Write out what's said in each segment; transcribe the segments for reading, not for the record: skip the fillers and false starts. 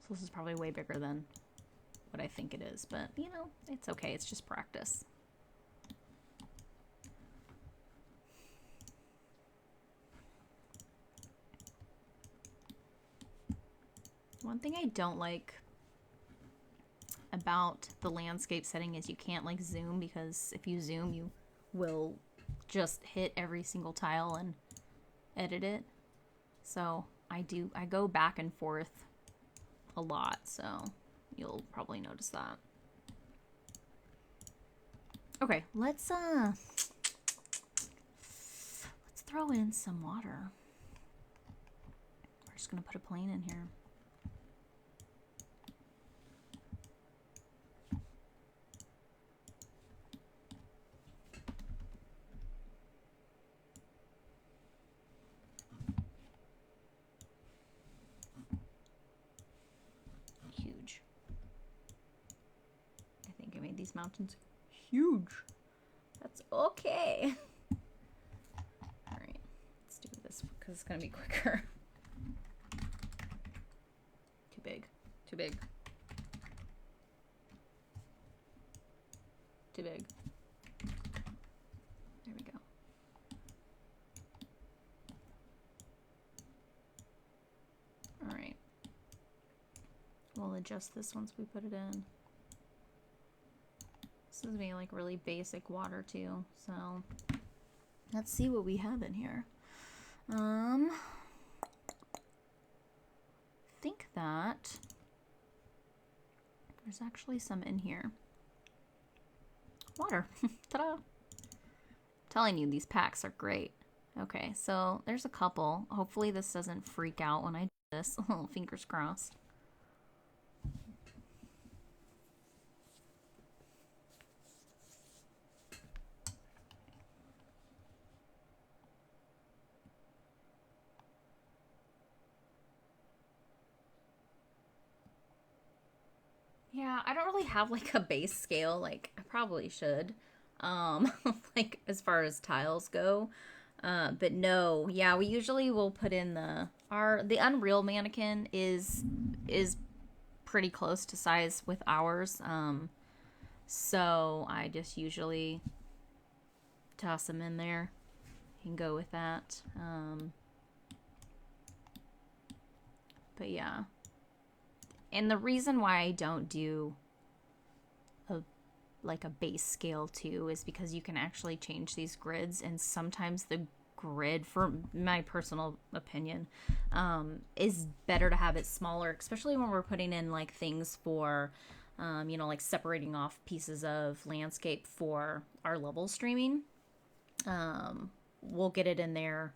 So this is probably way bigger than what I think it is, but you know, it's okay. It's just practice. One thing I don't like about the landscape setting is you can't like zoom, because if you zoom you will just hit every single tile and edit it. So I go back and forth a lot, so you'll probably notice that. Okay, let's throw in some water. We're just gonna put a plane in here. Huge. I think I made these mountains huge. That's okay. All right, let's do this because it's gonna be quicker. Too big. Too big. Too big. There we go. All right. We'll adjust this once we put it in. This is being like really basic water too, so let's see what we have in here. I think that there's actually some in here. Water. Ta-da! Telling you, these packs are great. Okay, so there's a couple. Hopefully this doesn't freak out when I do this. Fingers crossed. Yeah, I don't really have like a base scale. Like I probably should. Like as far as tiles go. But no, yeah, we usually will put in the Unreal mannequin is pretty close to size with ours. So I just usually toss them in there and go with that. But yeah. And the reason why I don't do a base scale too is because you can actually change these grids, and sometimes the grid, for my personal opinion, is better to have it smaller, especially when we're putting in like things for you know, like separating off pieces of landscape for our level streaming. We'll get it in there,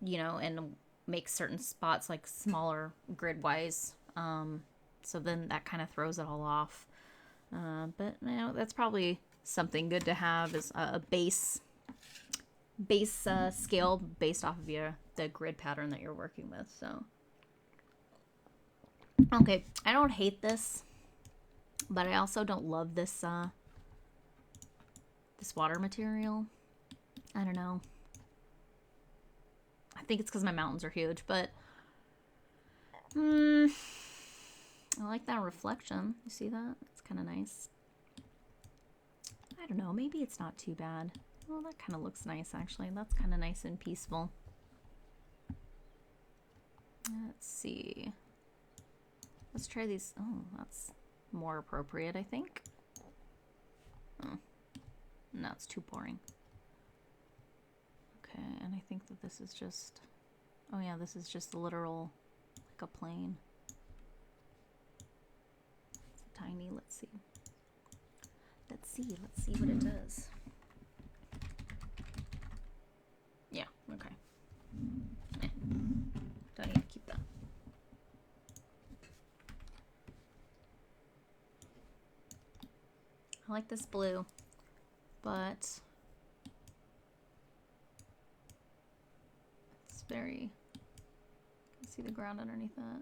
you know, and make certain spots like smaller grid wise. So then that kind of throws it all off. But you know, that's probably something good to have, is a base scale based off of the grid pattern that you're working with. So okay, I don't hate this, but I also don't love this this water material. I don't know. I think it's because my mountains are huge, but I like that reflection. You see that? It's kind of nice. I don't know. Maybe it's not too bad. Well, that kind of looks nice, actually. That's kind of nice and peaceful. Let's see. Let's try these. Oh, that's more appropriate, I think. Oh, no, it's too boring. Okay, and I think that this is just... Oh yeah, this is just literal, like a plane. It's tiny. Let's see. Let's see what it does. Yeah, okay. Don't need to keep that. I like this blue, but it's very... You can see the ground underneath that.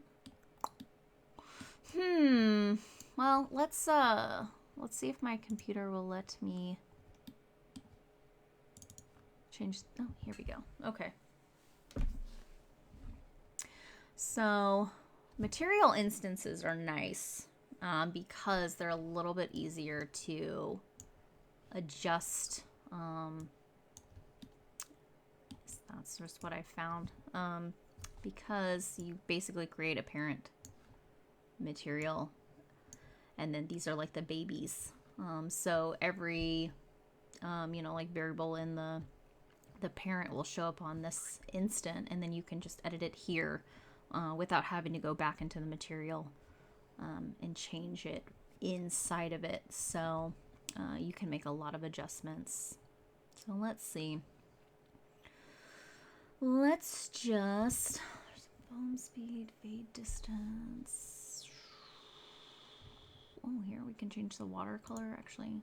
Well, let's see if my computer will let me change. Oh, here we go. Okay. So Material instances are nice because they're a little bit easier to adjust. That's just what I found. Because you basically create a parent material, and then these are like the babies. So every, like variable in the parent will show up on this instant, and then you can just edit it here without having to go back into the material and change it inside of it. So you can make a lot of adjustments. So let's see. Let's just foam speed, fade distance. Oh, here we can change the watercolor. Actually,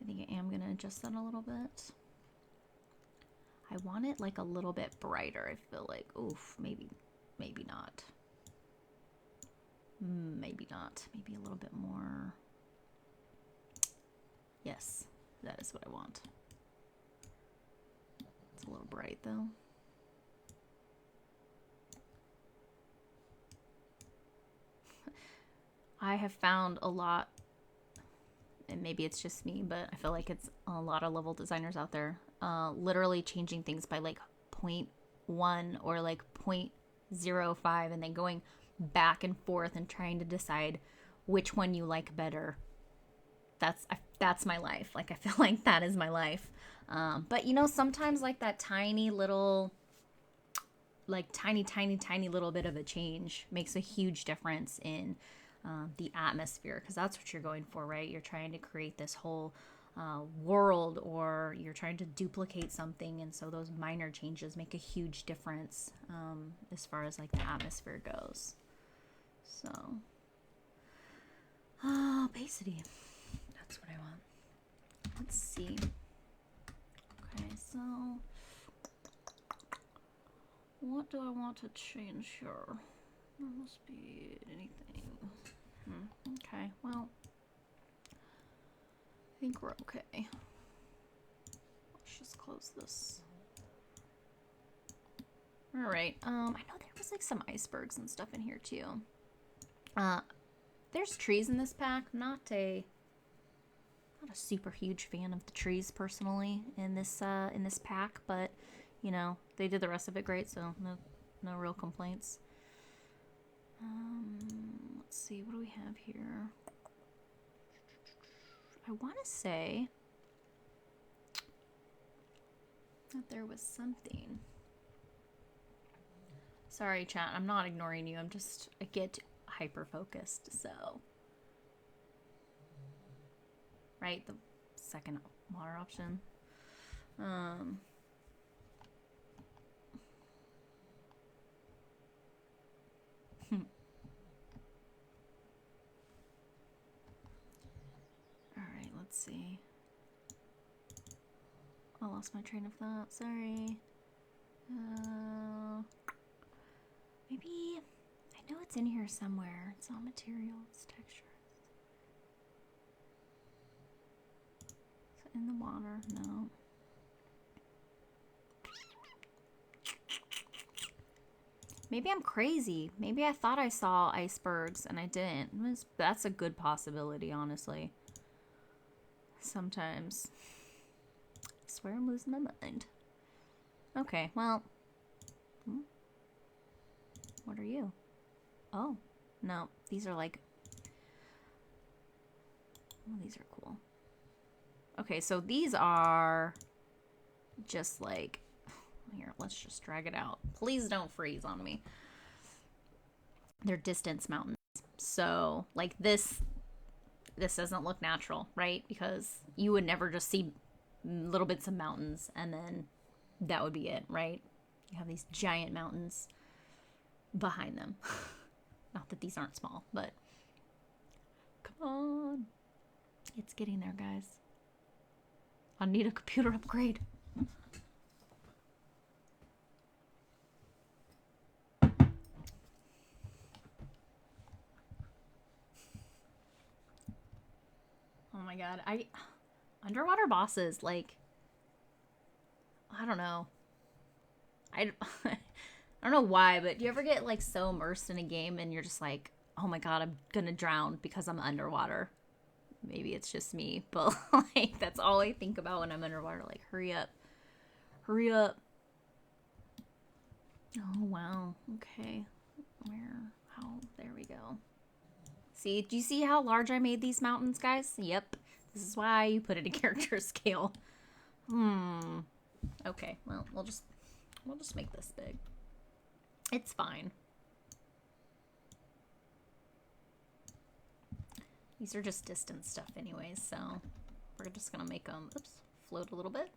I think I am gonna adjust that a little bit. I want it like a little bit brighter. I feel like, oof, maybe not. Maybe not. Maybe a little bit more. Yes, that is what I want. It's a little bright though. I have found a lot, and maybe it's just me, but I feel like it's a lot of level designers out there literally changing things by like 0.1 or like 0.05 and then going back and forth and trying to decide which one you like better. That's my life. Like, I feel like that is my life. But sometimes like that tiny little, like tiny little bit of a change makes a huge difference in the atmosphere, because that's what you're going for, right? You're trying to create this whole world, or you're trying to duplicate something, and so those minor changes make a huge difference as far as like the atmosphere goes. So opacity, that's what I want. Let's see. Okay, so what do I want to change here? Normal speed, anything. Okay, well, I think we're okay. Let's just close this. All right. I know there was like some icebergs and stuff in here too. There's trees in this pack. Not a super huge fan of the trees personally in this pack, but they did the rest of it great, so no real complaints. Let's see, what do we have here? I want to say that there was something. Sorry, chat, I'm not ignoring you. I get hyper focused, so. Right, the second water option. Alright, let's see. I lost my train of thought, sorry. Maybe, I know it's in here somewhere. It's not materials, textures. Is it in the water? No. Maybe I'm crazy. Maybe I thought I saw icebergs and I didn't. That's a good possibility, honestly. Sometimes. I swear I'm losing my mind. Okay, well. What are you? Oh, no. These are like... Oh, these are cool. Okay, so these are just like... Here, let's just drag it out. Please don't freeze on me. They're distance mountains. So, like this doesn't look natural, right? Because you would never just see little bits of mountains and then that would be it, right? You have these giant mountains behind them. Not that these aren't small, but come on. It's getting there, guys. I need a computer upgrade. Oh my god, underwater bosses, like, I don't know. I don't know why, but do you ever get like so immersed in a game and you're just like, oh my god, I'm gonna drown because I'm underwater? Maybe it's just me, but like that's all I think about when I'm underwater. Like, hurry up, hurry up. Oh wow, okay. Where? How? There we go. See, do you see how large I made these mountains, guys? Yep. This is why you put it in character scale. Okay, well, we'll just make this big. It's fine. These are just distance stuff anyways, so we're just gonna make them, float a little bit.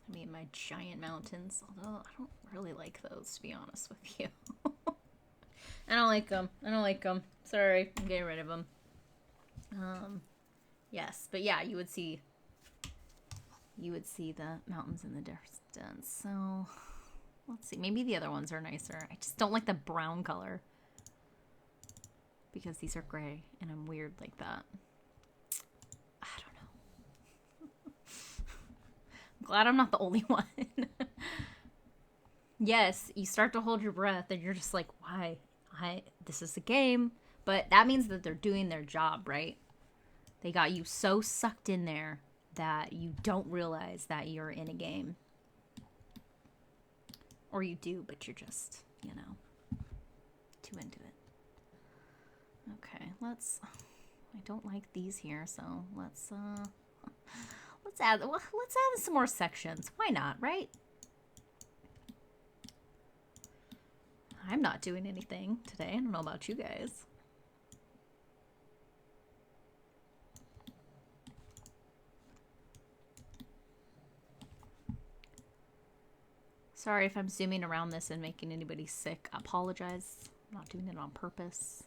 I mean, my giant mountains, although I don't really like those, to be honest with you. I don't like them. I don't like them. Sorry, I'm getting rid of them. Yes, but yeah, you would see the mountains in the distance. So, let's see. Maybe the other ones are nicer. I just don't like the brown color because these are gray and I'm weird like that. I don't know. I'm glad I'm not the only one. Yes, you start to hold your breath and you're just like, why? This is a game. But that means that they're doing their job, right? They got you so sucked in there that you don't realize that you're in a game. Or you do, but you're just, you know, too into it. Okay, I don't like these here, so let's add some more sections. Why not, right? I'm not doing anything today. I don't know about you guys. Sorry if I'm zooming around this and making anybody sick. I apologize. I'm not doing it on purpose.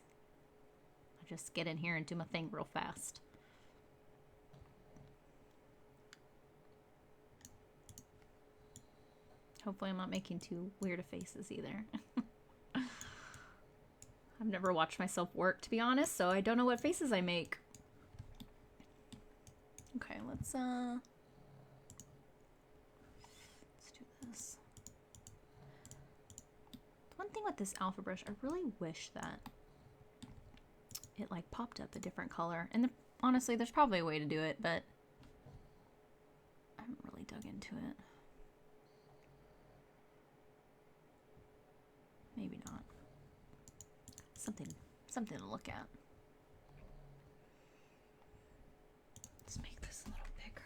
I just get in here and do my thing real fast. Hopefully I'm not making too weird of faces either. I've never watched myself work, to be honest, so I don't know what faces I make. Okay, let's do this. One thing with this alpha brush, I really wish that it like popped up a different color. And honestly, there's probably a way to do it, but I haven't really dug into it. Maybe not. Something to look at. Let's make this a little bigger.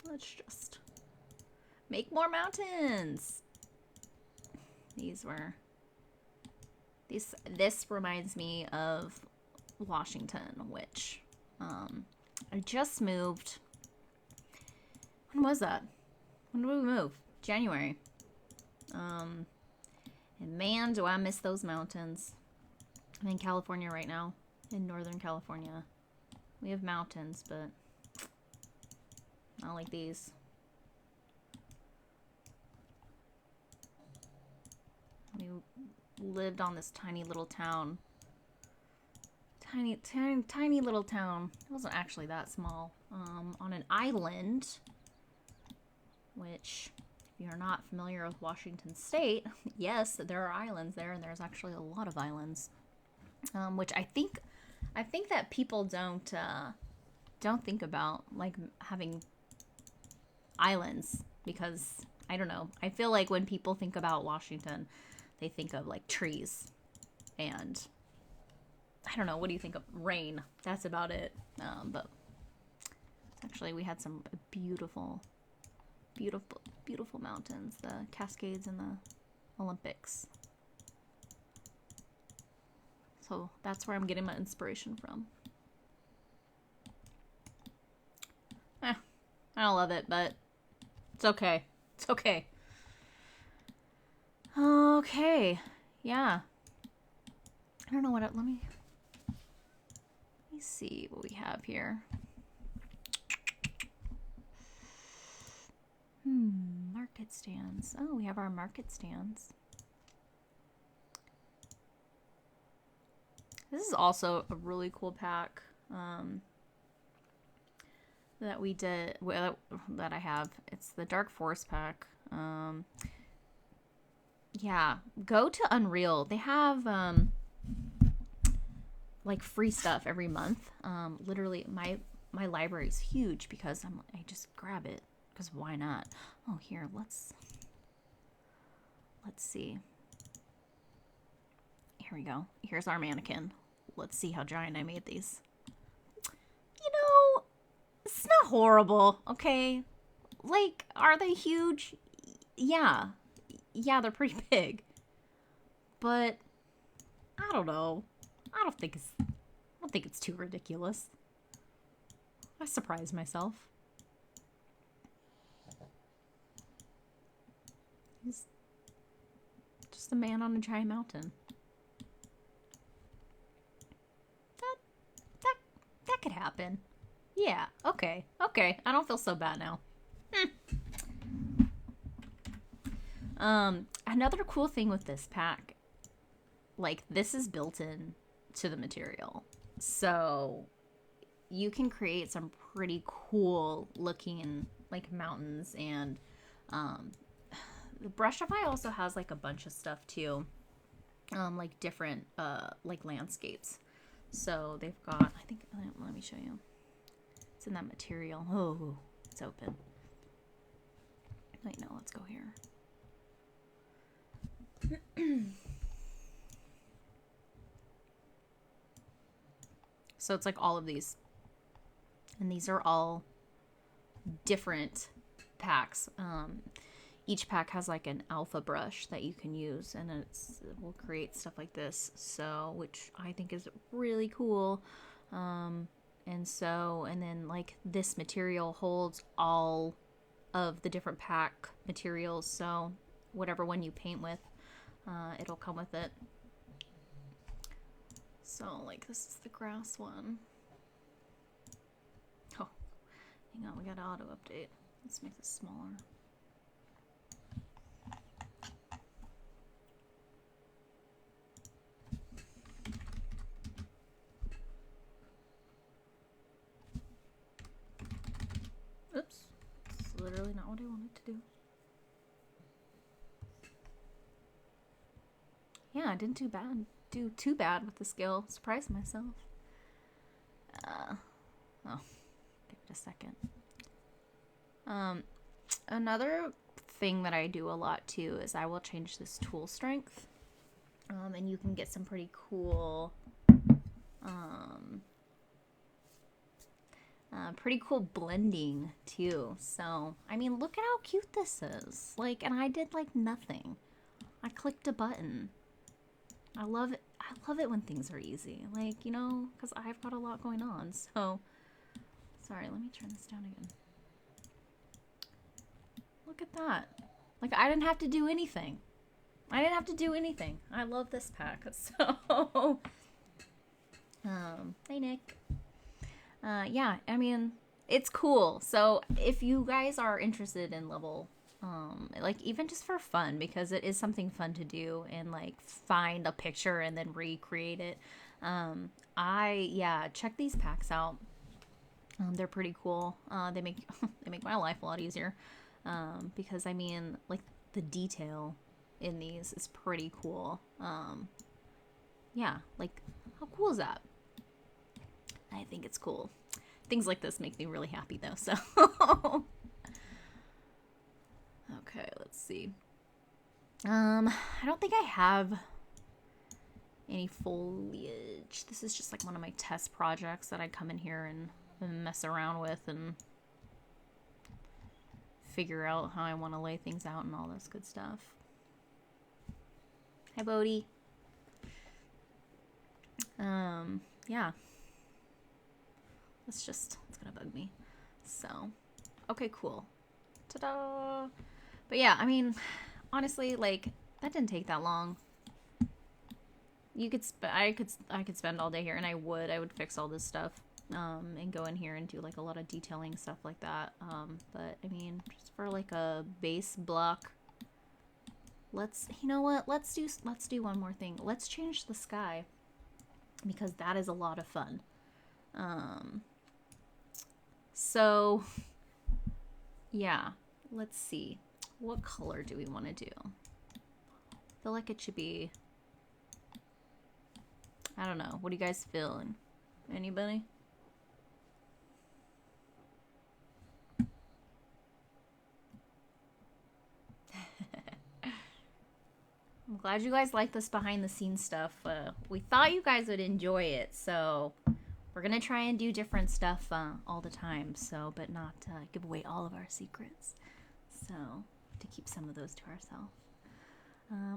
Let's just make more mountains. This reminds me of Washington, which I just moved. When was that? When did we move? January. And man, do I miss those mountains. I'm in California right now, in Northern California. We have mountains, but not like these. We lived on this tiny little town. Tiny little town. It wasn't actually that small. On an island, which, if you're not familiar with Washington State, yes, there are islands there, and there's actually a lot of islands. Which I think that people don't think about, like, having islands, because I don't know. I feel like when people think about Washington, they think of like trees and I don't know. What do you think of? Rain. That's about it. But actually, we had some beautiful mountains. The Cascades and the Olympics. So that's where I'm getting my inspiration from. I don't love it, but it's okay. It's okay. Okay. Yeah. I don't know what let me see what we have here. Market stands. Oh, we have our market stands. This This is also a really cool pack that we did, that I have. It's the Dark Forest pack. Yeah, go to Unreal. They have like free stuff every month. Literally, my library is huge because I just grab it because why not? Oh, here, let's see. Here we go. Here's our mannequin. Let's see how giant I made these. You know, it's not horrible, okay? Like, are they huge? Yeah. Yeah, they're pretty big. But I don't know. I don't think it's too ridiculous. I surprised myself. He's just a man on a giant mountain. That could happen. Yeah, okay. Okay, I don't feel so bad now. Another cool thing with this pack, like, this is built in to the material. So you can create some pretty cool looking, like, mountains, and the Brushify also has, like, a bunch of stuff too. Like different like landscapes. So they've got, I think, let me show you. It's in that material. Oh, it's open. Wait, no, let's go here. So it's like all of these. And these are all different packs. Each pack has like an alpha brush that you can use, and it will create stuff like this. So, which I think is really cool. And then like this material holds all of the different pack materials. So whatever one you paint with, it'll come with it. So like this is the grass one. Oh, hang on, we got to auto update. Let's make this smaller. Oops, it's literally not what I wanted to do. Yeah, I didn't do too bad with the skill. Surprised myself. Oh, give it a second. Another thing that I do a lot too is I will change this tool strength. And you can get some pretty cool blending too. So, I mean, look at how cute this is. Like, and I did like nothing. I clicked a button. I love it. I love it when things are easy. Like, you know, because I've got a lot going on. So, sorry, let me turn this down again. Look at that. Like, I didn't have to do anything. I love this pack. So, hey, Nick. Yeah, I mean, it's cool. So if you guys are interested in level, like even just for fun, because it is something fun to do and like find a picture and then recreate it. Check these packs out. They're pretty cool. They make my life a lot easier. Because I mean, like the detail in these is pretty cool. Yeah, like how cool is that? I think it's cool. Things like this make me really happy though, so. Okay, let's see. I don't think I have any foliage. This is just like one of my test projects that I come in here and mess around with and figure out how I want to lay things out and all this good stuff. Hi, Bodhi. Yeah. It's gonna bug me. So, okay, cool. Ta-da! But yeah, I mean, honestly, like, that didn't take that long. I could spend all day here, and I would fix all this stuff, and go in here and do, like, a lot of detailing stuff like that. But, I mean, just for, like, a base block, you know what, let's do one more thing. Let's change the sky. because that is a lot of fun. So yeah, let's see. What color do we want to do? I feel like it should be, I don't know. What are you guys feeling? Anybody? I'm glad you guys like this behind the scenes stuff. We thought you guys would enjoy it, so we're gonna try and do different stuff all the time, so, but not give away all of our secrets. So, to keep some of those to ourselves.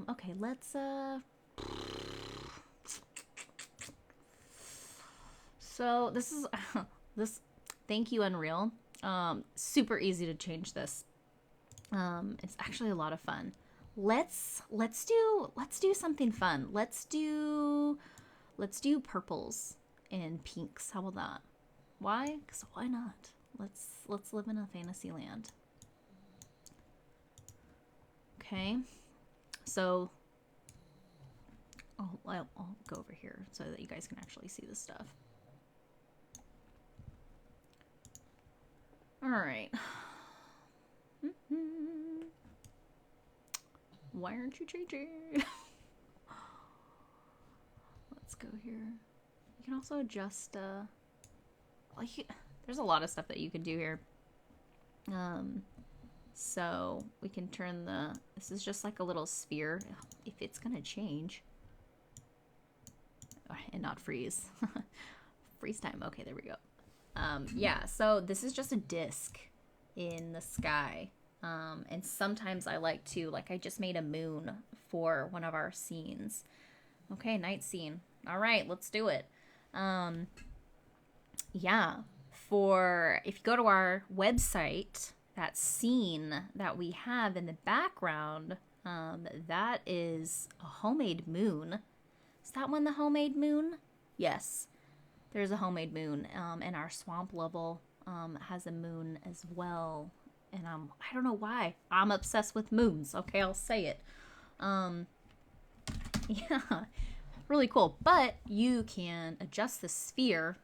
Okay, let's so this is this, thank you, Unreal. Super easy to change this. It's actually a lot of fun. Let's do something fun. Let's do purples and pinks. How about that? Why? 'Cause why not? Let's live in a fantasy land. Okay. So I'll go over here so that you guys can actually see this stuff. All right. Why aren't you changing? Let's go here. You can also adjust, there's a lot of stuff that you can do here. So we can turn this is just like a little sphere, if it's gonna change. And not freeze. Freeze time. Okay, there we go. Yeah, so this is just a disc in the sky. And sometimes I like to, like I just made a moon for one of our scenes. Okay, night scene. All right, let's do it. Yeah, if you go to our website, that scene that we have in the background, that is a homemade moon. Is that one the homemade moon? Yes, there's a homemade moon. And our swamp level has a moon as well. And I don't know why. I'm obsessed with moons. Okay, I'll say it. Yeah, really cool. But you can adjust the sphere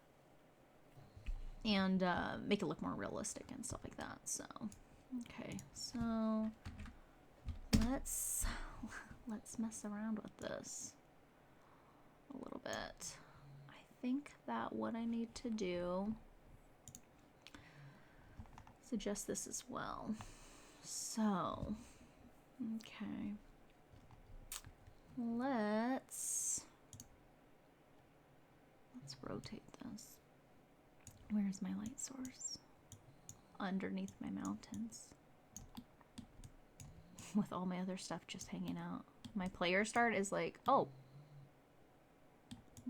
and make it look more realistic and stuff like that. So, okay. So, let's mess around with this a little bit. I think that what I need to do, adjust this as well. So, okay. Let's rotate this. Where's my light source? Underneath my mountains. With all my other stuff just hanging out. My player start is like, oh,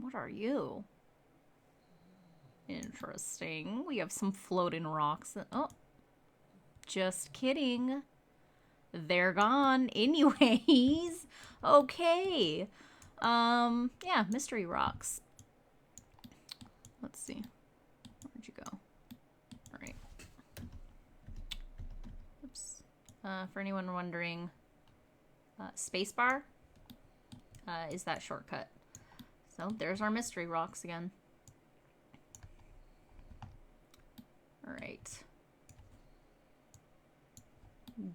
what are you? Interesting. We have some floating rocks. Oh, just kidding. They're gone anyways. Okay. Yeah, mystery rocks. Let's see. Where'd you go? All right. Oops. For anyone wondering, spacebar is that shortcut. So there's our mystery rocks again. All right.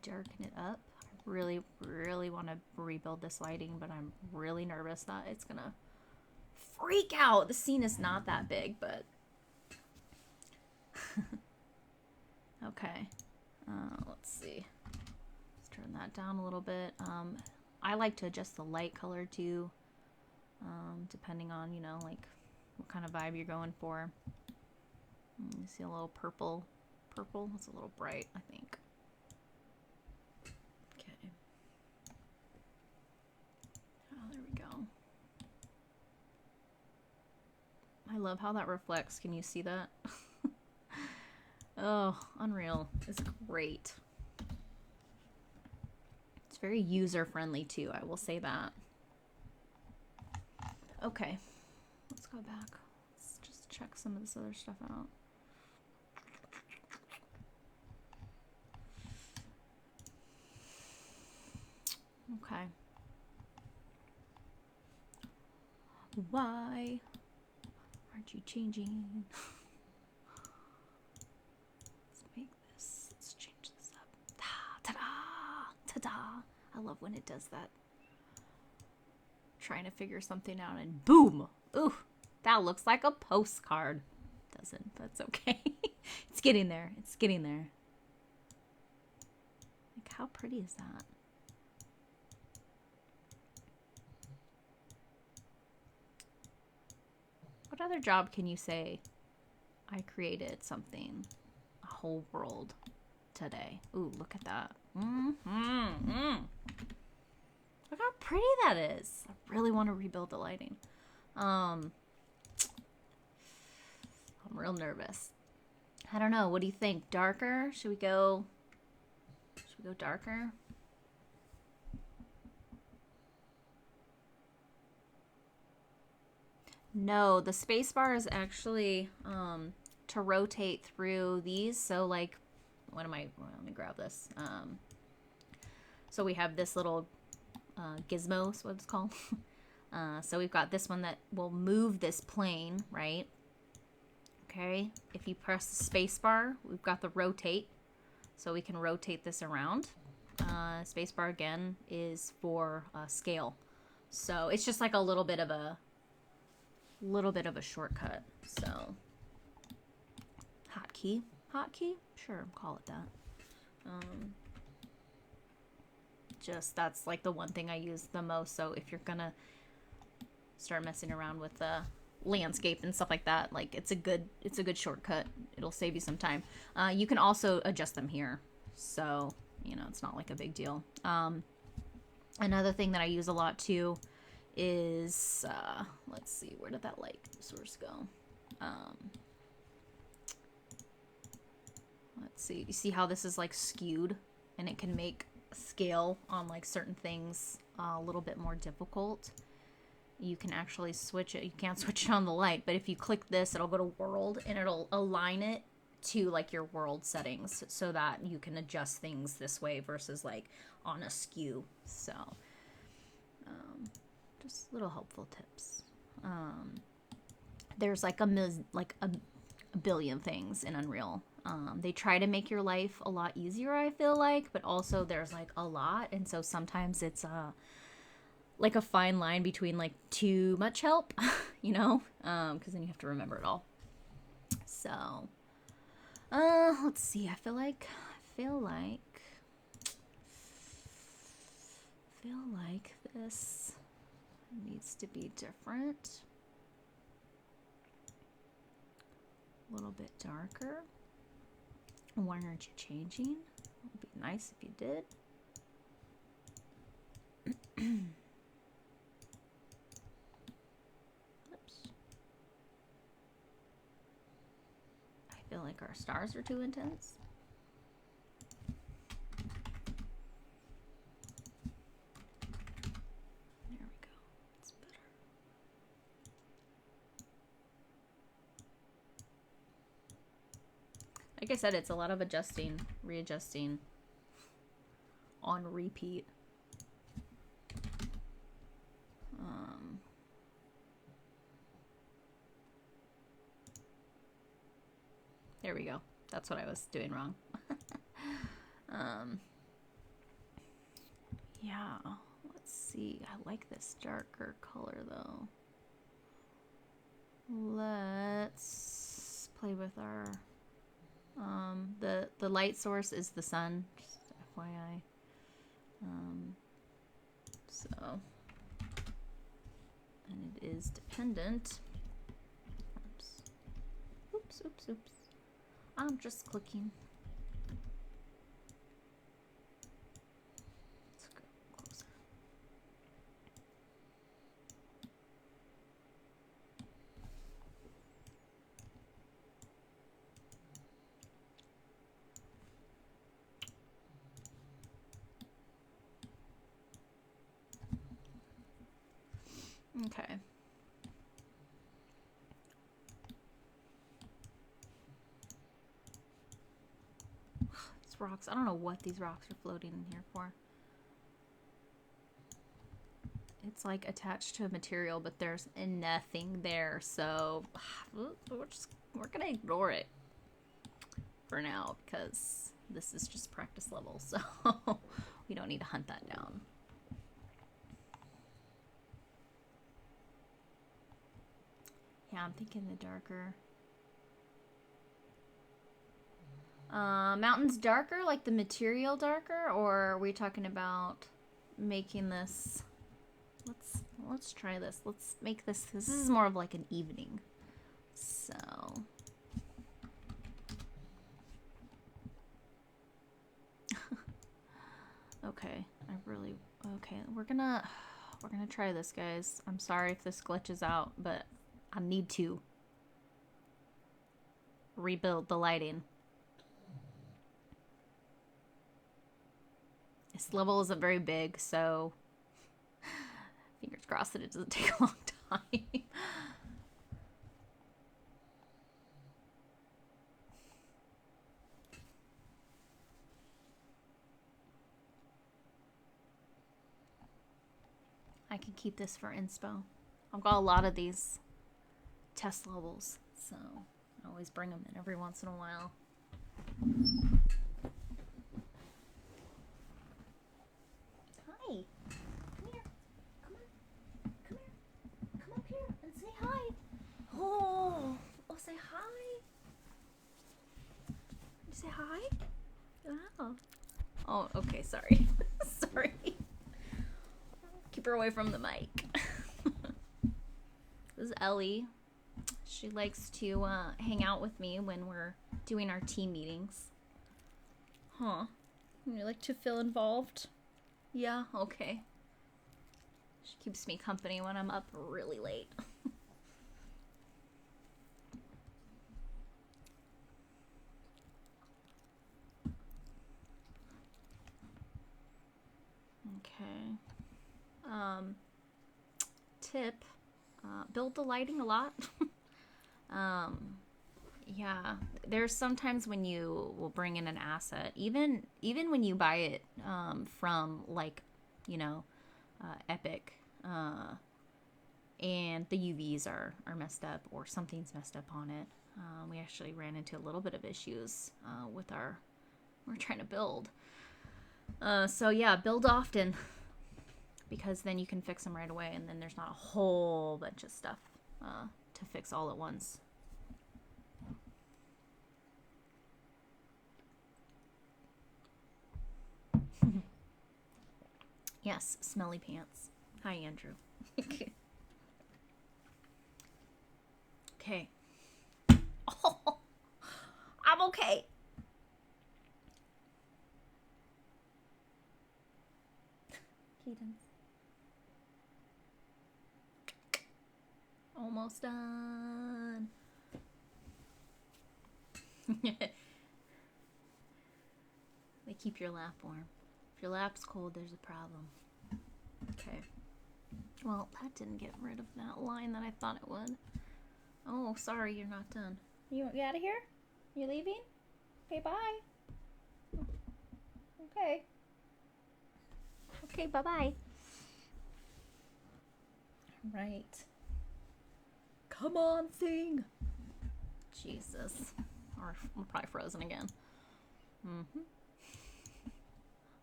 Darken it up. I really, really want to rebuild this lighting, but I'm really nervous that it's gonna freak out. The scene is not that big, but okay. Let's see. Let's turn that down a little bit. I like to adjust the light color too, depending on, you know, like what kind of vibe you're going for. You see a little purple. Purple? It's a little bright, I think. Okay. Oh, there we go. I love how that reflects. Can you see that? Oh, Unreal is great. It's very user-friendly too, I will say that. Okay. Let's go back. Let's just check some of this other stuff out. Okay. Why aren't you changing? Let's make this. Let's change this up. Ta-da! Ta-da! I love when it does that. Trying to figure something out and boom! Ooh, that looks like a postcard. Doesn't. That's okay. It's getting there. It's getting there. Like, how pretty is that? What other job can you say? I created something, a whole world today. Ooh, look at that. Look how pretty that is. I really want to rebuild the lighting. I'm real nervous. I don't know. What do you think? Darker? Should we go darker? No, the space bar is actually to rotate through these. So like, let me grab this. So we have this little gizmo is what it's called. So we've got this one that will move this plane, right? Okay. If you press the space bar, we've got the rotate. So we can rotate this around. Space bar again is for scale. So it's just like a little bit of a shortcut. So hotkey, sure, call it that. Just that's like the one thing I use the most. So if you're gonna start messing around with the landscape and stuff like that, like it's a good shortcut. It'll save you some time. You can also adjust them here, so you know it's not like a big deal. Another thing that I use a lot too is let's see, where did that light source go? Let's see. You see how this is like skewed, and it can make scale on like certain things a little bit more difficult. You can actually switch it. You can't switch it on the light, but if you click this, it'll go to world and it'll align it to like your world settings so that you can adjust things this way versus like on a skew. So just little helpful tips. There's like a billion things in Unreal. They try to make your life a lot easier, I feel like, but also there's like a lot, and so sometimes it's like a fine line between like too much help, you know, because then you have to remember it all. So let's see. I feel like this needs to be different, a little bit darker. Why aren't you changing? It would be nice if you did. Oops. I feel like our stars are too intense. There we go. It's better. Like I said, it's a lot of adjusting, readjusting on repeat. There we go. That's what I was doing wrong. Yeah, let's see. I like this darker color though. Let's play with our the light source is the sun, just FYI. So, and it is dependent. Oops. I'm just clicking. Let's go closer. Okay. These rocks, I don't know what these rocks are floating in here for. it's like attached to a material, but there's nothing there. So we're gonna ignore it for now because this is just practice level. So we don't need to hunt that down. Yeah, I'm thinking the darker. Mountains darker, like the material darker, or are we talking about making this? Let's try this. Let's make this. This is more of like an evening. So. Okay, okay, we're gonna try this, guys. I'm sorry if this glitches out, but I need to rebuild the lighting. This level isn't very big, so fingers crossed that it doesn't take a long time. I can keep this for inspo. I've got a lot of these test levels, so I always bring them in every once in a while. Hi. Come here. Come on. Come here. Come up here and say hi. Oh, say hi. You say hi? Wow. Oh, okay, sorry. Sorry. Keep her away from the mic. This is Ellie. She likes to hang out with me when we're doing our team meetings. Huh. You like to feel involved? Yeah, okay. She keeps me company when I'm up really late. Okay. Tip, build the lighting a lot. Yeah, there's sometimes when you will bring in an asset, even when you buy it from like, you know, Epic, and the UVs are messed up or something's messed up on it. We actually ran into a little bit of issues with we're trying to build. So yeah, build often, because then you can fix them right away, and then there's not a whole bunch of stuff to fix all at once. Yes, smelly pants. Hi, Andrew. Okay. Oh, I'm okay. Keaton. Almost done. They keep your lap warm. If your lap's cold, there's a problem. Okay. Well, that didn't get rid of that line that I thought it would. Oh, sorry, you're not done. You out of here? You leaving? Okay, bye. Okay. Okay, bye-bye. Right. Come on, thing. Jesus. Or I'm probably frozen again. Mm-hmm.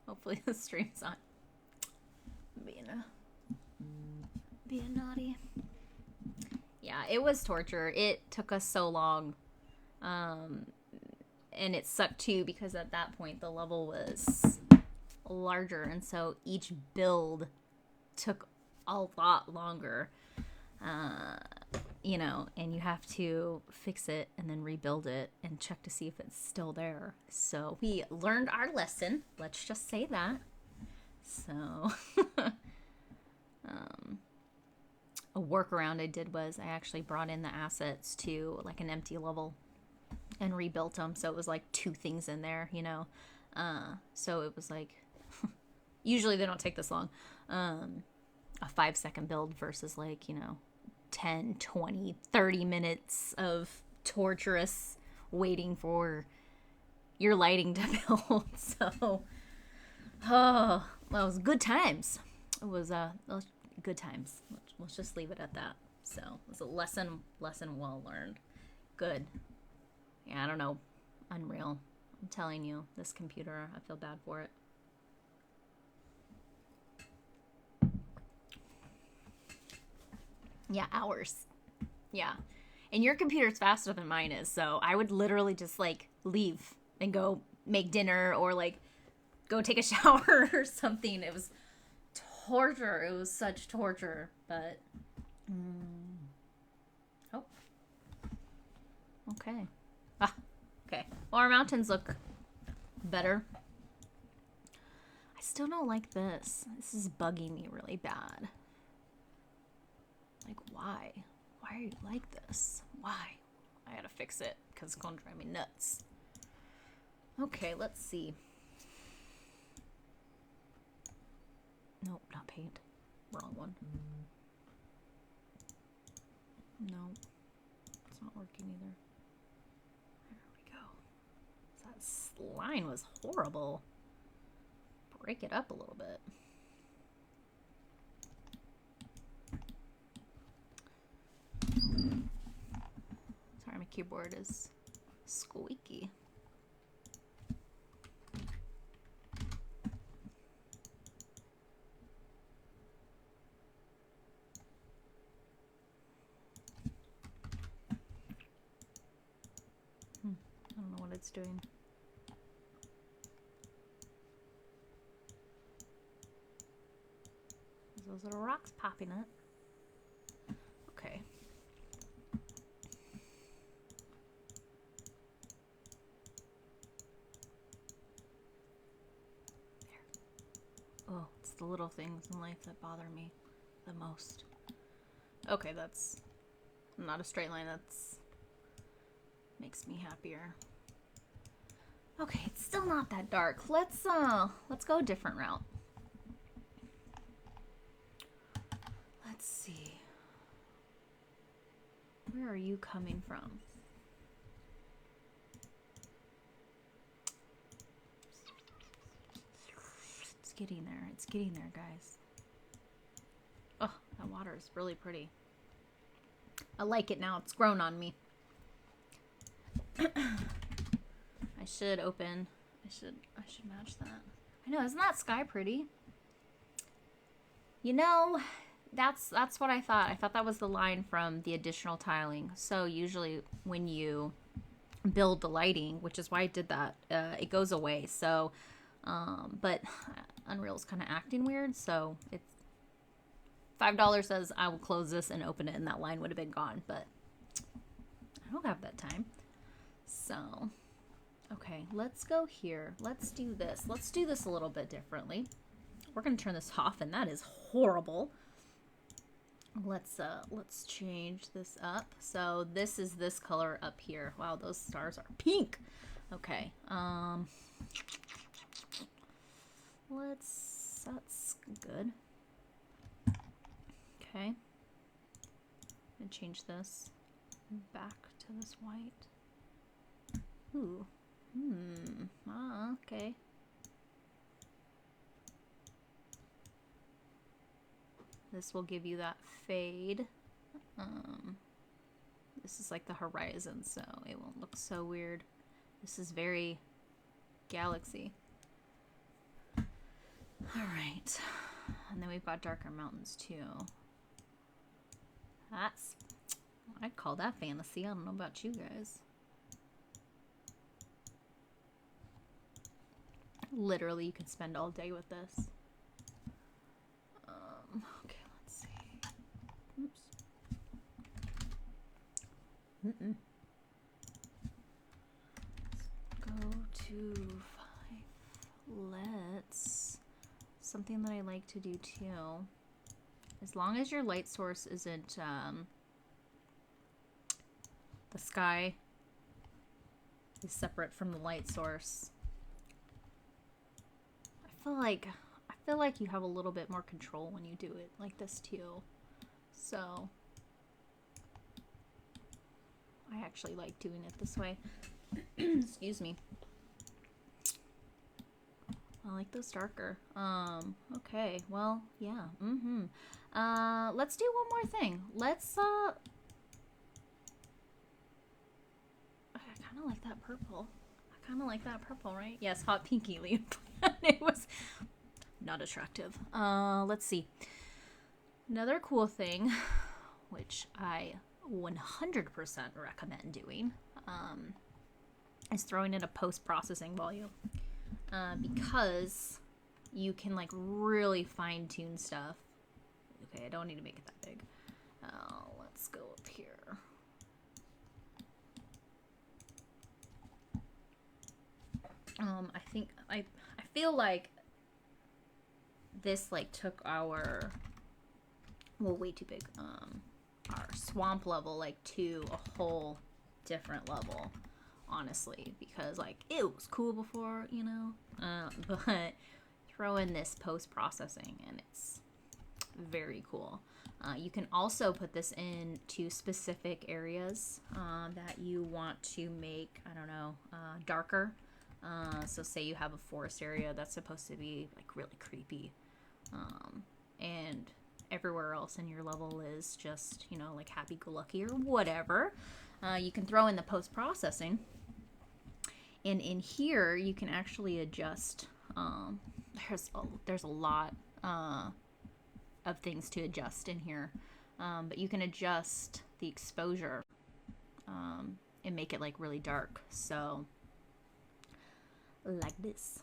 Hopefully the stream's not being naughty. Yeah, it was torture. It took us so long. And it sucked too because at that point the level was larger, and so each build took a lot longer. You know, and you have to fix it and then rebuild it and check to see if it's still there. So we learned our lesson. Let's just say that. So a workaround I did was I actually brought in the assets to like an empty level and rebuilt them. So it was like 2 things in there, you know. So it was like, usually they don't take this long. A 5-second build versus like, you know, 10, 20, 30 minutes of torturous waiting for your lighting to build. So, oh, that was good times. It was good times. Let's just leave it at that. So it was a lesson well learned. Good. Yeah, I don't know. Unreal. I'm telling you, this computer, I feel bad for it. Yeah, hours. Yeah. And your computer's faster than mine is, so I would literally just like leave and go make dinner or like go take a shower or something. It was torture. It was such torture, but oh. Okay. Okay. Well, our mountains look better. I still don't like this. This is bugging me really bad. Like, why? Why are you like this? Why? I gotta fix it because it's gonna drive me nuts. Okay, let's see. Nope, not paint. Wrong one. No, it's not working either. There we go. That line was horrible. Break it up a little bit. Sorry, my keyboard is squeaky. I don't know what it's doing. Those little rocks popping up. Okay. There. Oh, it's the little things in life that bother me the most. Okay, that's not a straight line. That's makes me happier. Okay, it's still not that dark. Let's go a different route. Let's see. Where are you coming from? It's getting there. It's getting there, guys. Oh, that water is really pretty. I like it now. It's grown on me. I should open. I should match that. I know, isn't that sky pretty? You know, that's what I thought. I thought that was the line from the additional tiling. So usually when you build the lighting, which is why I did that, it goes away. So, but Unreal's kind of acting weird. So it's $5 says I will close this and open it, and that line would have been gone. But I don't have that time. So, okay, let's go here. Let's do this. Let's do this a little bit differently. We're going to turn this off, and that is horrible. Let's change this up. So this is this color up here. Wow, those stars are pink. Okay. That's good. Okay. And change this back to this white. Ooh. Okay. This will give you that fade. This is like the horizon, so it won't look so weird. This is very galaxy. Alright. And then we've got darker mountains too. I'd call that fantasy. I don't know about you guys. Literally, you could spend all day with this. Okay, let's see. Oops. Let's go to 5. Let's... Something that I like to do too. As long as your light source isn't, the sky is separate from the light source. I feel like you have a little bit more control when you do it like this too. So I actually like doing it this way. Excuse me. like those darker. Okay, well, yeah. Let's do one more thing. Let's, I kind of like that purple. I kind of like that purple, right? Yes, hot pinky leaf. It was not attractive. Let's see. Another cool thing, which I 100% recommend doing, is throwing in a post-processing volume. Because you can like really fine-tune stuff. Okay, I don't need to make it that big. Let's go up here. I think I feel like this like took our, well, way too big, our swamp level like to a whole different level, honestly, because like it was cool before, you know, but throw in this post-processing and it's very cool. You can also put this into specific areas that you want to make, I don't know, darker. So say you have a forest area that's supposed to be like really creepy, and everywhere else in your level is just, you know, like happy-go-lucky or whatever. You can throw in the post-processing, and in here you can actually adjust. There's a lot of things to adjust in here, but you can adjust the exposure and make it like really dark. So like this.